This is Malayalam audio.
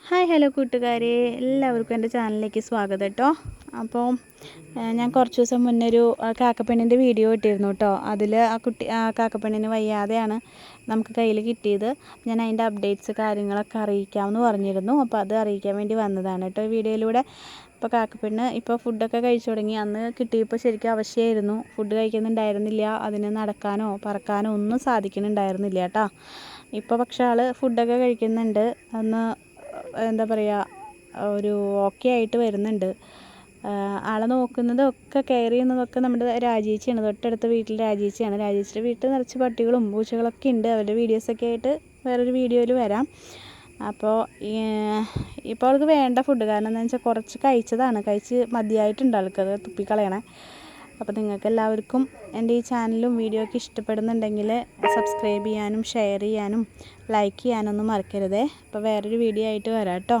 ഹായ് ഹലോ കൂട്ടുകാരെ, എല്ലാവർക്കും എൻ്റെ ചാനലിലേക്ക് സ്വാഗതം കേട്ടോ. അപ്പോൾ ഞാൻ കുറച്ച് ദിവസം മുന്നേ ഒരു കാക്കപ്പെണ്ണിൻ്റെ വീഡിയോ ഇട്ടിരുന്നു കേട്ടോ. അതിൽ ആ കാക്കപ്പെണ്ണിന് വയ്യാതെയാണ് നമുക്ക് കയ്യിൽ കിട്ടിയത്. ഞാൻ അതിൻ്റെ അപ്ഡേറ്റ്സ് കാര്യങ്ങളൊക്കെ അറിയിക്കാമെന്ന് പറഞ്ഞിരുന്നു. അപ്പോൾ അത് അറിയിക്കാൻ വേണ്ടി വന്നതാണ് കേട്ടോ ഈ വീഡിയോയിലൂടെ. ഇപ്പോൾ കാക്കപ്പെണ്ണ് ഇപ്പോൾ ഫുഡൊക്കെ കഴിച്ചു തുടങ്ങി. അന്ന് കിട്ടിയപ്പോൾ ശരിക്കും അവശയായിരുന്നു. ഫുഡ് കഴിക്കുന്നുണ്ടായിരുന്നില്ല. അതിന് നടക്കാനോ പറക്കാനോ ഒന്നും സാധിക്കുന്നുണ്ടായിരുന്നില്ല കേട്ടോ. ഇപ്പോൾ പക്ഷേ ആൾ ഫുഡൊക്കെ കഴിക്കുന്നുണ്ട്. അന്ന് എന്താ പറയുക, ഒരു ഓക്കെ ആയിട്ട് വരുന്നുണ്ട്. ആളെ നോക്കുന്നതൊക്കെ കെയർ ചെയ്യുന്നതൊക്കെ നമ്മുടെ രാജേച്ചിയാണ്. തൊട്ടടുത്ത വീട്ടിൽ രാജേച്ചിയാണ്. രാജേച്ചിയുടെ വീട്ടിൽ നിറച്ച് പട്ടികളും പൂച്ചകളൊക്കെ ഉണ്ട്. അവരുടെ വീഡിയോസൊക്കെ ആയിട്ട് വേറൊരു വീഡിയോയിൽ വരാം. അപ്പോൾ ഇപ്പോൾ അവൾക്ക് വേണ്ട ഫുഡ്, കാരണം എന്താണെന്ന് വെച്ചാൽ കുറച്ച് കഴിച്ച് മതിയായിട്ടുണ്ട് ആൾക്കത് തുപ്പിക്കളയണേ. അപ്പോൾ നിങ്ങൾക്ക് എല്ലാവർക്കും എൻ്റെ ഈ ചാനലും വീഡിയോ ഒക്കെ ഇഷ്ടപ്പെടുന്നുണ്ടെങ്കിൽ സബ്സ്ക്രൈബ് ചെയ്യാനും ഷെയർ ചെയ്യാനും ലൈക്ക് ചെയ്യാനൊന്നും മറക്കരുതേ. അപ്പോൾ വേറൊരു വീഡിയോ ആയിട്ട് വരാം കേട്ടോ.